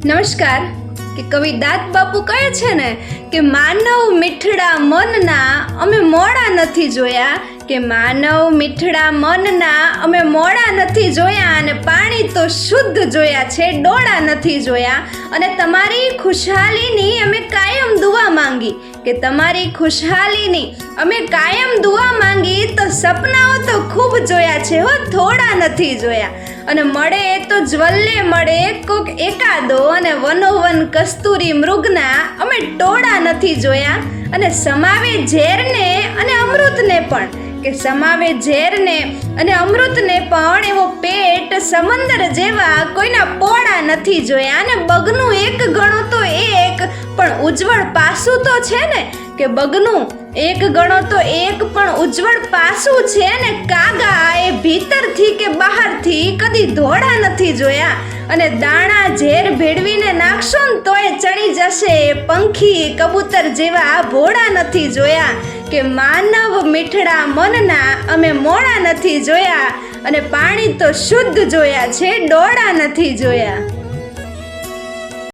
નમસ્કાર. કે કવિ દાંત બાપુ કહે છે ને કે માનવ મીઠડા મનના અમે મોડા નથી જોયા, કે માનવ મીઠડા મનના અમે મોડા નથી જોયા, અને પાણી તો શુદ્ધ જોયા છે, ડોળા નથી જોયા. અને તમારી ખુશહાલીની અમે કાયમ દુઆ માંગી, કે તમારી ખુશહાલીની અમે કાયમ દુઆ માંગી, તો સપનાઓ તો ખૂબ જોયા છે હો, થોડા નથી જોયા. અને મળે તો જ્વલ્લે મળે કોક એકાદો, અને વનોવન કસ્તુરી મૃગના અમે ટોળા નથી જોયા. અને સમાવે ઝેરને અને અમૃતને પણ, કે સમાવે ઝેરને અને અમૃતને પણ, એવો પેટ સમંદર જેવા કોઈના પોળા નથી જોયા. અને બગનું એક ગણો તો એક પણ ઉજ્જવળ પાસું તો છે ને, કે બગનું એક ગણો તો એક પણ ઉજ્જવળ પાસું છે ને, કાગા એ ભીતરથી કે બહારથી કદી ધોળા નથી જોયા. અને દાણા ઝેર ભેળવીને નાખશો ને તોય ચડી જશે, પંખી કબૂતર જેવા ભોળા નથી જોયા. કે માનવ મીઠડા મનના અમે મોડા નથી જોયા, અને પાણી તો શુદ્ધ જોયા છે, ડોળા નથી જોયા.